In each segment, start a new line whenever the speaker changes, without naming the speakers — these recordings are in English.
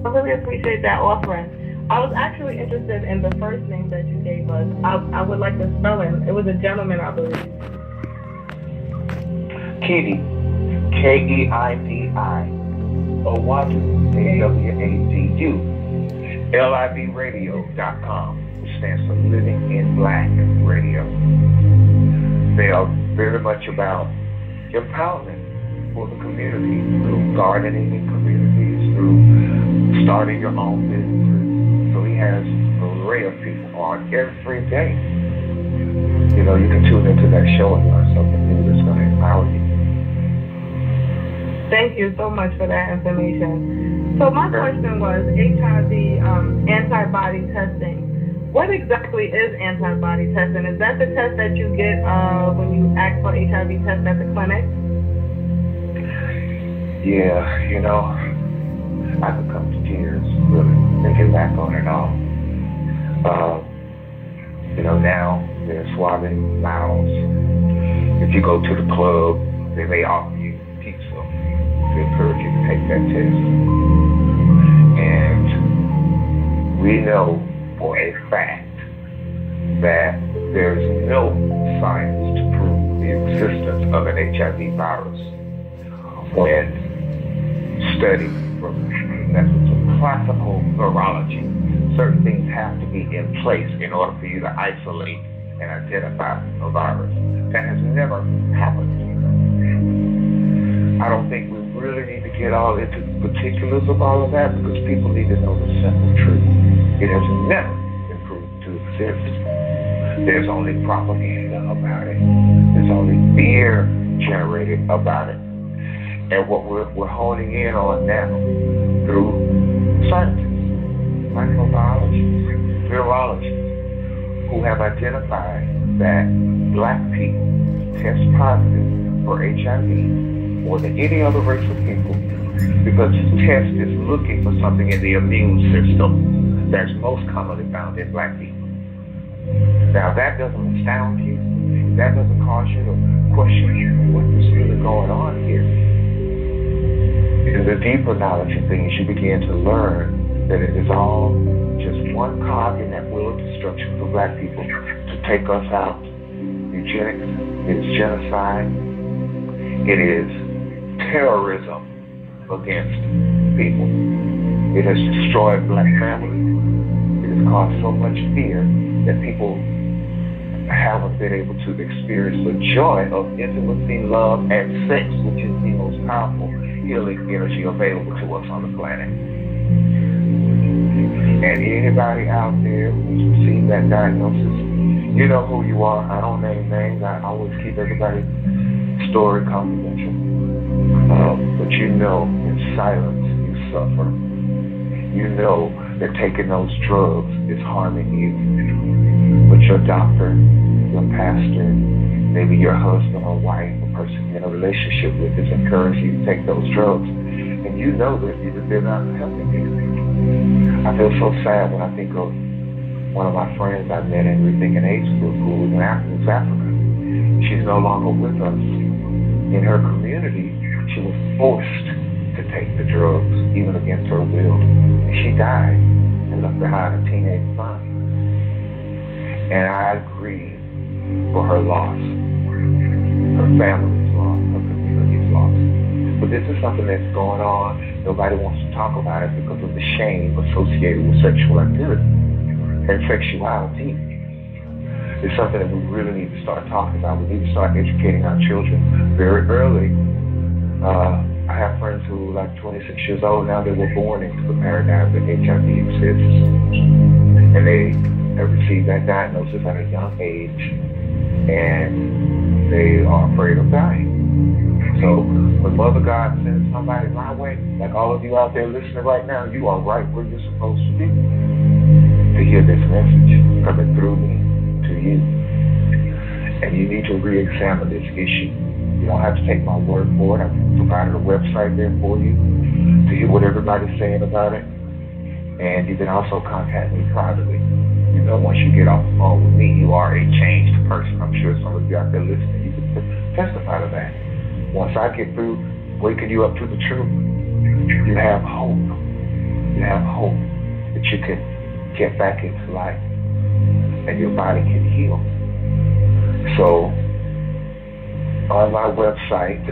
I really appreciate that offering. I was actually interested in the first name that you gave us. I would like the spelling. It was a gentleman, I believe.
Keidi, Keidi, Owadu, AWADU, libradio.com, which stands for Living in Black Radio. They are very much about empowerment for the community through gardening in communities, through starting your own businesses. So he has an array of people on every day. You know, you can tune into that show and learn something new that's going to empower you.
Thank you so much for that information. So my question was HIV antibody testing. What exactly is antibody testing? Is that the test that you get when you ask for HIV test at the clinic?
Yeah, you know, I could come to tears, really, thinking back on it all. You know, now they're swabbing mouths. If you go to the club, they may offer you pizza to encourage you to take that test. And we know for a fact that there's no science to prove the existence of an HIV virus. When studied from methods of classical virology, certain things have to be in place in order for you to isolate and identify a virus. That has never happened. I don't think we really need to get all into the particulars of all of that because people need to know the simple truth. It has never been proved to exist. There's only propaganda about it. There's only fear generated about it. And what we're honing in on now through scientists, microbiologists, virologists, who have identified that black people test positive for HIV more than any other race of people because the test is looking for something in the immune system that's most commonly found in black people. Now, that doesn't astound you. That doesn't cause you to question what is really going on here. In the deeper knowledge of things, you begin to learn that it is all just one cog in that wheel of destruction for black people to take us out. Eugenics, it's genocide, it is terrorism against people. It has destroyed black families. It has caused so much fear that people haven't been able to experience the joy of intimacy, love, and sex, which is the most powerful healing energy available to us on the planet. And anybody out there who's received that diagnosis, you know who you are. I don't name names. I always keep everybody's story confidential. But you know in silence you suffer. You know that taking those drugs is harming you. But your doctor, your pastor, maybe your husband or wife, a person you're in a relationship with is encouraging you to take those drugs. And you know that they're not helping you. I feel so sad when I think of one of my friends I met in Rethinking Age School who was in Africa. She's no longer with us. In her community, she was forced to take the drugs, even against her will. And she died and left behind a teenage son. And I grieve for her loss, her family's loss, her community's loss. But this is something that's going on. Nobody wants to talk about it because of the shame associated with sexual activity and sexuality. It's something that we really need to start talking about. We need to start educating our children very early. I have friends who are like 26 years old now. They were born into the paradigm that HIV exists. And they have received that diagnosis at a young age. And they are afraid of dying. So when Mother God sends somebody my way, like all of you out there listening right now, you are right where you're supposed to be to hear this message coming through me to you. And you need to re-examine this issue. You don't have to take my word for it. I've provided a website there for you to hear what everybody's saying about it. And you can also contact me privately. You know, once you get off the phone with me, you are a changed person. I'm sure some of you out there listening, you can testify to that. Once I get through waking you up to the truth, you have hope. You have hope that you can get back into life and your body can heal. So on my website,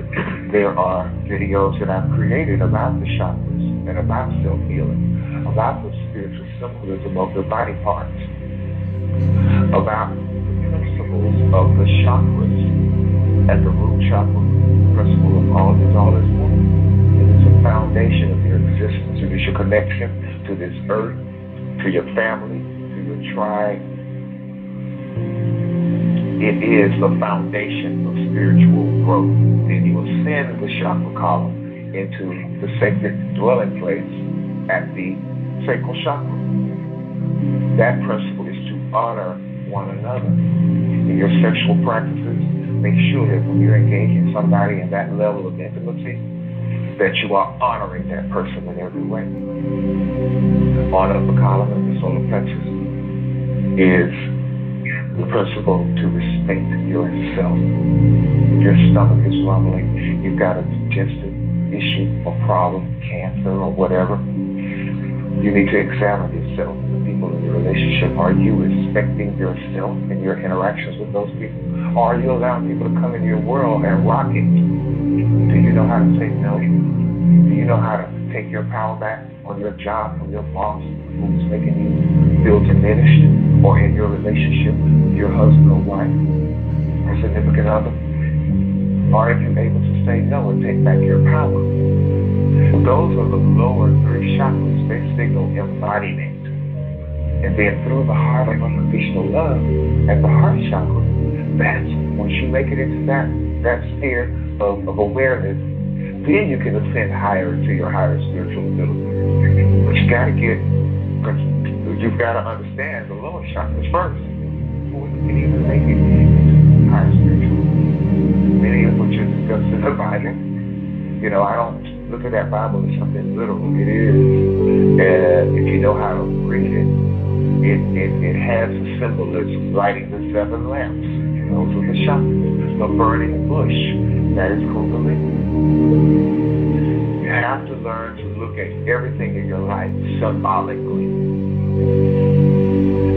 there are videos that I've created about the chakras and about self-healing, about the spiritual symbolism of the body parts, about the principles of the chakras and the root chakra principle of all is one. It is a foundation of your existence. It is your connection to this earth, to your family, to your tribe. It is the foundation of spiritual growth. Then you ascend the chakra column into the sacred dwelling place at the sacral chakra. That principle is to honor one another. In your sexual practices, make sure that when you're engaging somebody in that level of intimacy, that you are honoring that person in every way. Honor the column of the solar plexus is the principle to respect yourself. If your stomach is rumbling, you've got a digestive issue or problem, cancer or whatever, you need to examine yourself. The people in your relationship, are you respecting yourself in your interactions with those people? Or are you allowing people to come into your world and rock it? Do you know how to say no? Do you know how to take your power back on your job from your boss who's making you feel diminished, or in your relationship with your husband or wife or significant other? Are you able to say no and take back your power? Those are the lower three chakras. They signal embodiment. And then through the heart of unconditional love at the heart chakra, that's once you make it into that sphere of awareness, then you can ascend higher to your higher spiritual ability. But you've got to understand the lower chakras first before you can even make it into higher spiritual. Many of which are discussed in the Bible. You know, I don't look at that Bible as something literal. It is, if you know how to read it, it has a symbolism, lighting the 7 lamps. Those are the chakras. The burning bush, that is Kundalini. You have to learn to look at everything in your life symbolically.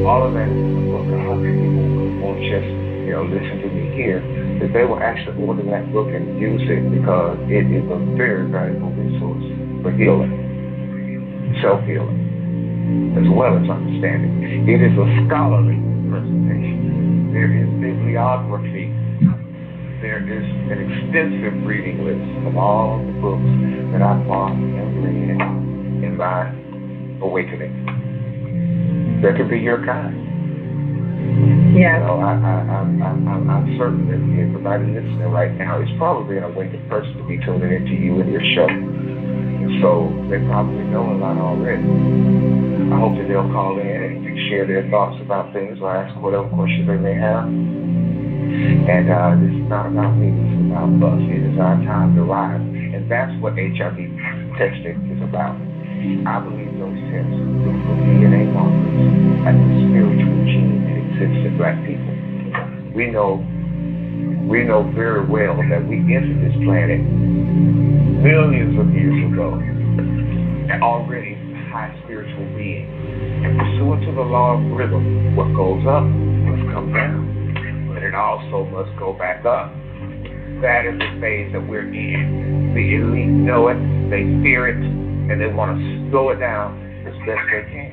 All of that is in the book. I hope people won't just, listen to me here, that they will actually order that book and use it, because it is a very valuable resource for healing, self-healing, as well as understanding. It is a scholarly presentation. There is bibliography. There is an extensive reading list of all the books that I bought and read in my awakening. That could be your kind.
Yeah.
I'm certain that everybody listening right now is probably an awakened person to be tuning into you and your show. So they probably know a lot already. I hope that they'll call in and share their thoughts about things or ask whatever questions they may have. And this is not about me, this is about us. It is our time to rise. And that's what HIV testing is about. I believe those tests look for DNA markers at the spiritual gene that exists in black people. We know very well that we entered this planet millions of years ago, and already high spiritual beings. And pursuant to the law of rhythm, what goes up must come down, but it also must go back up. That is the phase that we're in. The elite know it, they fear it, and they want to slow it down as best they can.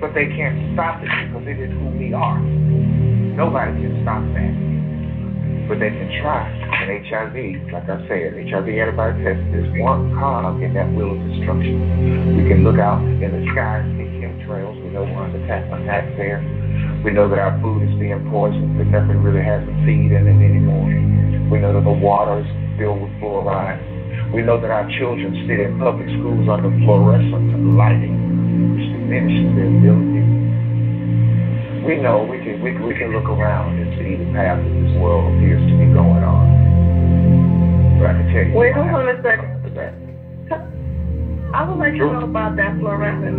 But they can't stop it because it is who we are. Nobody can stop that. But they can try. And HIV, like I said, HIV antibody test is one cog in that wheel of destruction. We can look out in the sky and see chemtrails. We know we're under attack there. We know that our food is being poisoned, that nothing really has a seed in it anymore. We know that the water is filled with fluoride. We know that our children sit in public schools under fluorescent lighting, which diminishes their ability. We know we can look around and see the path that this world appears to be going on. But I can tell you.
Wait, hold on a second. I would like to know about that fluorescent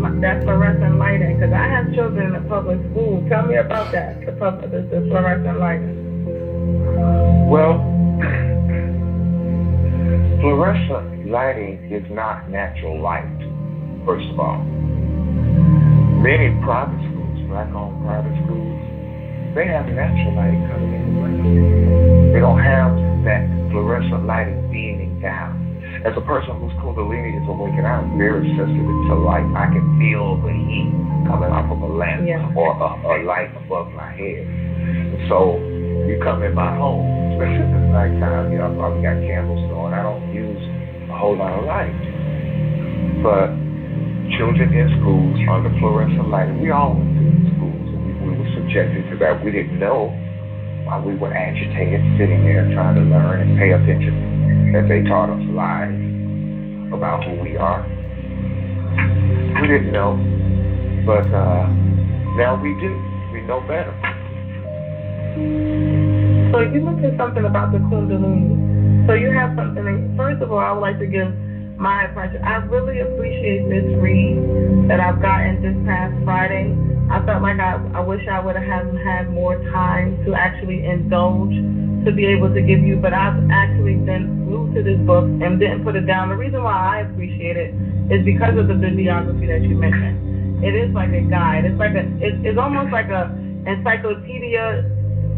lighting, because I have children in the public school. Tell me about that, the fluorescent lighting.
Well, fluorescent lighting is not natural light. first of all. Many private schools, black-owned private schools, they have natural light coming in the window. They don't have that fluorescent lighting beaming down. As a person whose Kundalini is awakened, I'm very sensitive to light. I can feel the heat coming off of a lamp or a light above my head. And so you come in my home, especially in the nighttime, I've probably got candles going. I don't use a whole lot of light. But children in schools under fluorescent lighting, we all went to schools and we were subjected to that. We didn't know while we were agitated, sitting there trying to learn and pay attention, that they taught us lies about who we are. We didn't know, but now we do. We know better.
So you mentioned something about the Kundalini. So you have something. First of all, I would like to give my impression. I really appreciate this read that I've gotten this past Friday. I felt like I wish I would have had more time to actually indulge, to be able to give you, but I've actually been glued to this book and didn't put it down. The reason why I appreciate it is because of the bibliography that you mentioned. It is like a guide. It's like it's almost like a encyclopedia.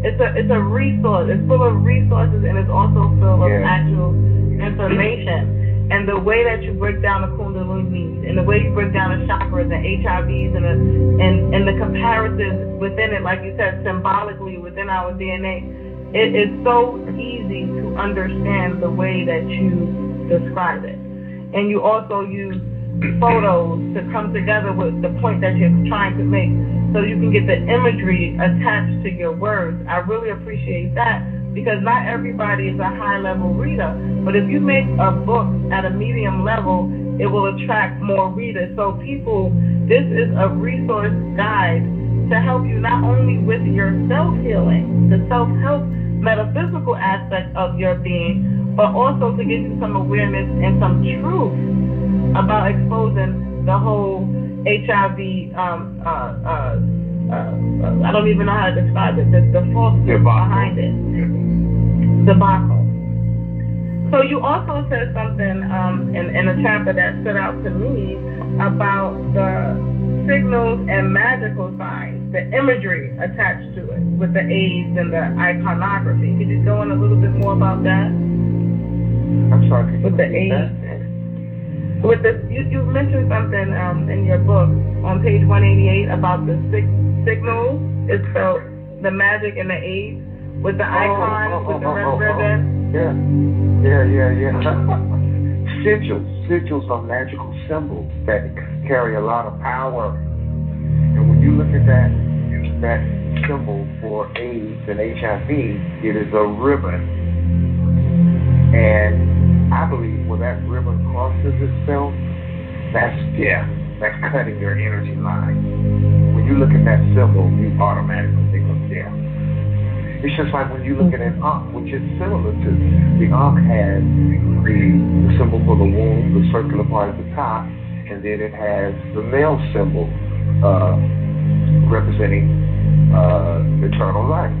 It's a resource. It's full of resources and it's also full of actual information. And the way that you break down the Kundalini, and the way you break down the chakras and HIVs and the comparisons within it, like you said, symbolically within our DNA, it is so easy to understand the way that you describe it. And you also use photos to come together with the point that you're trying to make, so you can get the imagery attached to your words. I really appreciate that, because not everybody is a high-level reader, but if you make a book at a medium level, it will attract more readers. So people, this is a resource guide to help you not only with your self-healing, the self-help metaphysical aspect of your being, but also to give you some awareness and some truth about exposing the whole HIV, I don't even know how to describe it, the falseness behind it. Debacle. So you also said something in a chapter that stood out to me about the signals and magical signs, the imagery attached to it with the AIDS and the iconography. Could you go in a little bit more about that?
I'm sorry.
With the AIDS. With the, you mentioned something in your book on page 188 about the signals. It's the magic and the AIDS with the icon with the red ribbon.
Yeah. Sigils are magical symbols that carry a lot of power. And when you look at that symbol for AIDS and HIV, it is a ribbon. And I believe when that ribbon crosses itself, that's death. That's cutting your energy line. When you look at that symbol, you automatically think of death. It's just like when you look at an ankh, which is similar to the ankh has the symbol for the womb, the circular part at the top, and then it has the male symbol representing eternal life.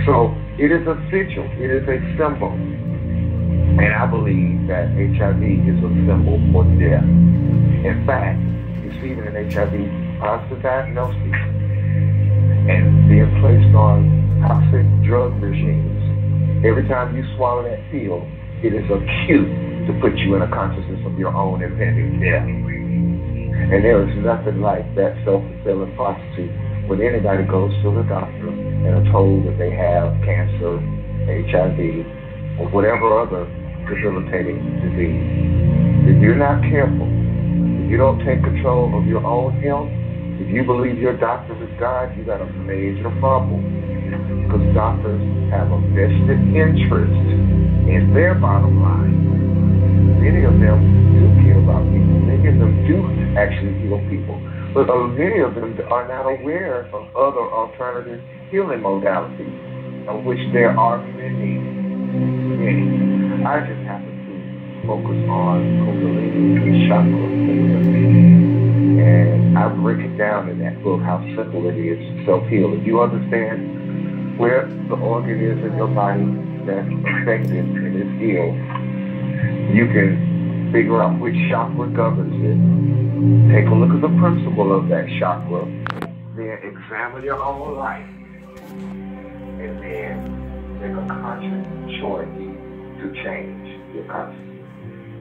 So it is a sigil. It is a symbol. And I believe that HIV is a symbol for death. In fact, receiving an HIV positive diagnosis and being placed on toxic drug regimes, every time you swallow that pill, it is a cue to put you in a consciousness of your own impending death. And there is nothing like that self-fulfilling prophecy when anybody goes to the doctor and are told that they have cancer, HIV, or whatever other debilitating disease. If you're not careful, if you don't take control of your own health, if you believe your doctor is God, you got a major problem. Because doctors have a vested interest in their bottom line. Many of them do care about people. Many of them do actually heal people. But many of them are not aware of other alternative healing modalities, of which there are many. I just happen to focus on Kundalini and chakra therapy. And I break it down in that book how simple it is to self-heal. If you understand where the organ is in your body that's affected and is ill, you can figure out which chakra governs it, take a look at the principle of that chakra, then examine your own life, and then make a conscious choice to change your consciousness.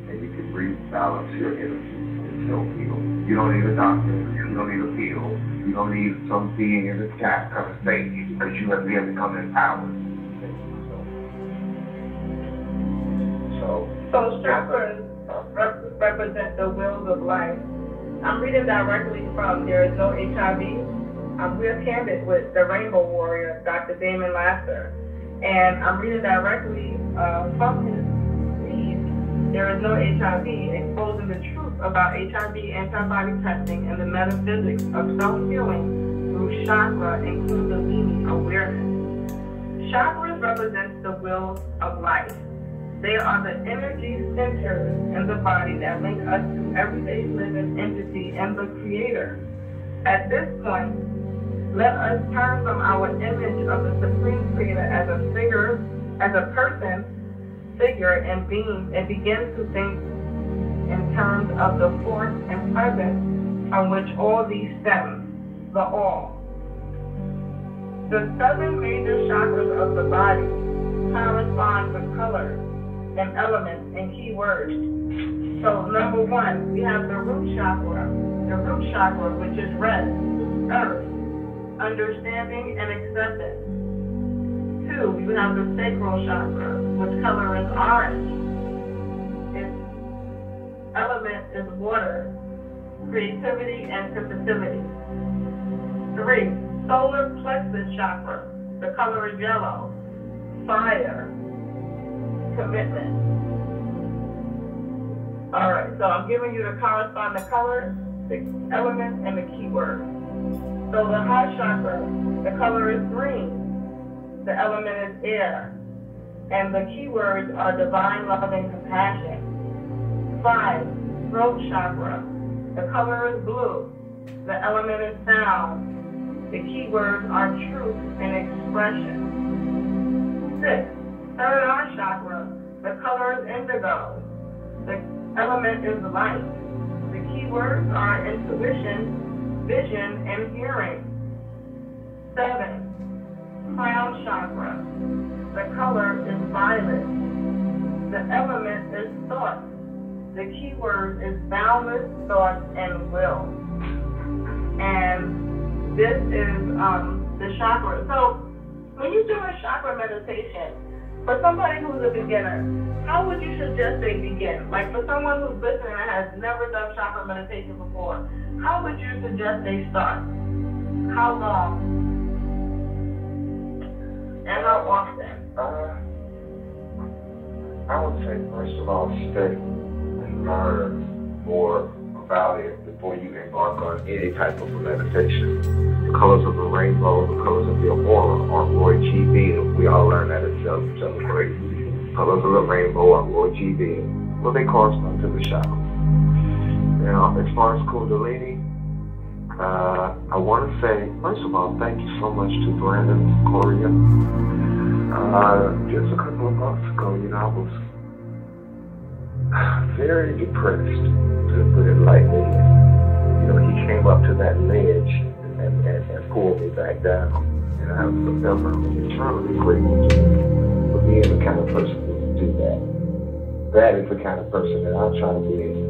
And you can rebalance your energy and self-heal. You don't need a doctor. You don't need a pill. You don't need some being in the sky come and save you, because you have been become empowered.
So chakras represent the wheels of life. I'm reading directly from There Is No HIV. We're candid with the Rainbow Warrior, Dr. Damon Lasser. And I'm reading directly from his read, There Is No HIV, exposing the truth about HIV antibody testing and the metaphysics of self-healing through chakra and kundalini awareness. Chakras represent the wheels of life. They are the energy centers in the body that link us to everyday living entity and the Creator. At this point, let us turn from our image of the Supreme Creator as a figure, as a person, figure, and being, and begin to think in terms of the force and presence on which all these stem, the all. The 7 major chakras of the body correspond with colors and elements and key words. So number 1, we have the root chakra. The root chakra, which is red, earth, understanding and acceptance. 2, we have the sacral chakra, which color is orange. Its element is water, creativity and sensitivity. 3, solar plexus chakra. The color is yellow, fire, commitment. All right, so I'm giving you the corresponding color, the element, and the keyword. So the heart chakra, the color is green, the element is air, and the keywords are divine love and compassion. 5, throat chakra, the color is blue, the element is sound, the keywords are truth and expression. 6, third eye chakra, the color is indigo. The element is light. The keywords are intuition, vision, and hearing. 7, crown chakra. The color is violet. The element is thought. The keyword is boundless thought and will. And this is the chakra. So when you do a chakra meditation, for somebody who's a beginner, how would you suggest they begin? Like for someone who's listening and has never done chakra meditation before, how would you suggest they start? How long? And how often?
I would say, first of all, study and learn more about it before you embark on any type of meditation. The colors of the rainbow, the colors of the aurora are Roy G. Biv. We all learned that at 7th grade. Colors of the rainbow are Roy G. Biv. Well, they correspond to the chakra. Now, as far as Kundalini, I want to say, first of all, thank you so much to Brandon Correa. Just a couple of months ago, I was very depressed, to put it lightly. He came up to that ledge and pulled me back down. And I was forever eternally grateful for being the kind of person who can do that. That is the kind of person that I've tried to be in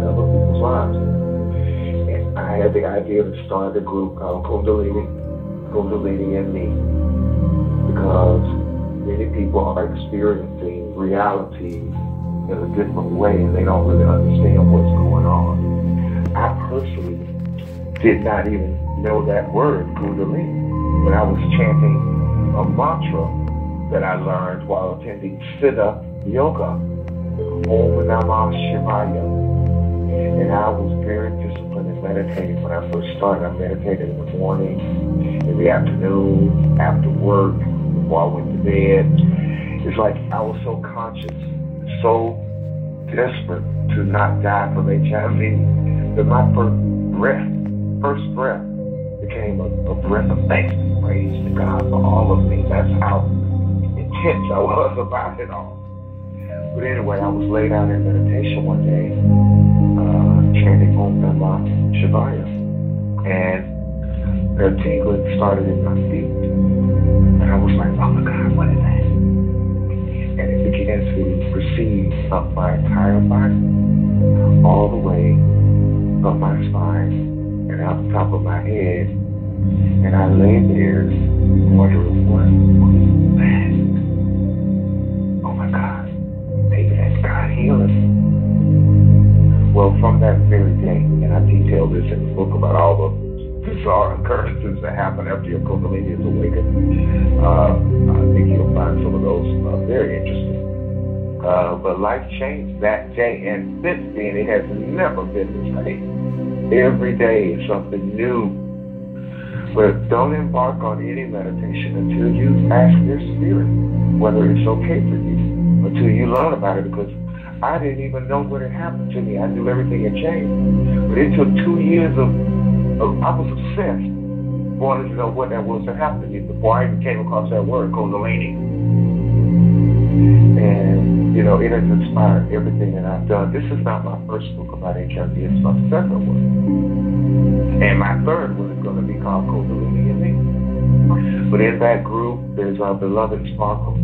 other people's lives. And I had the idea to start a group called Kundalini and Me, because many people are experiencing reality in a different way and they don't really understand what's going on. I personally did not even know that word, Kundalini, when I was chanting a mantra that I learned while attending Siddha Yoga, Om Namah Shivaya. And I was very disciplined in meditating when I first started. I meditated in the morning, in the afternoon, after work, before I went to bed. It's like I was so conscious, so desperate to not die from HIV, that my first breath became a breath of thanks and praise to God for all of me. That's how intense I was about it all. But anyway, I was laid out in meditation one day, chanting Om Namah Shivaya, and the tingling started in my feet, and I was like, oh my God, what is that? And it began to proceed up my entire body, all the way up my spine and out the top of my head, and I lay there wondering, what was that? Oh my God, maybe that's God healing. Well, from that very day, and I detail this in the book about all the bizarre occurrences that happen after your Kundalini is awakened. I think you'll find some of those very interesting. But life changed that day, and since then it has never been the same. Every day is something new. But don't embark on any meditation until you ask your spirit whether it's okay for you, until you learn about it, because I didn't even know what had happened to me. I knew everything had changed. But it took 2 years of I was obsessed, wanted to know what that was that happened to me before I even came across that word, Kundalini. And, it has inspired everything that I've done. This is not my first book about HRV, it's my second one. And my third one is going to be called Kundalini and Me. But in that group, there's our beloved Sparkle.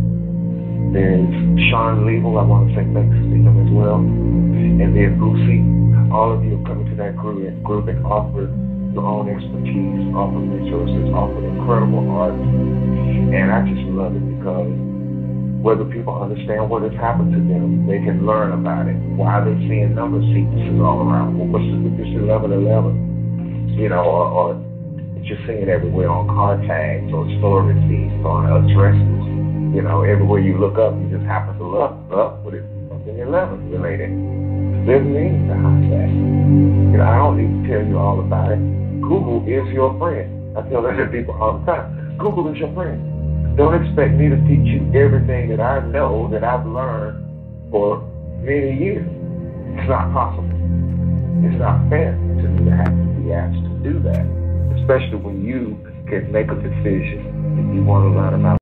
There's Sean Liebel, I want to say thanks to him as well. And then Boosie. All of you are coming to that group and offer your own expertise, offer resources, offer incredible art. And I just love it because whether people understand what has happened to them, they can learn about it. Why are they seeing number sequences all around? Well, what's this 1111? Or just seeing it everywhere on car tags or store receipts, on addresses. Everywhere you look up, you just happen to look up with it something 11 related. There's meaning behind that. I don't need to tell you all about it. Google is your friend. I tell that to people all the time. Google is your friend. Don't expect me to teach you everything that I know, that I've learned for many years. It's not possible. It's not fair to me to have to be asked to do that, especially when you can make a decision and you want to learn about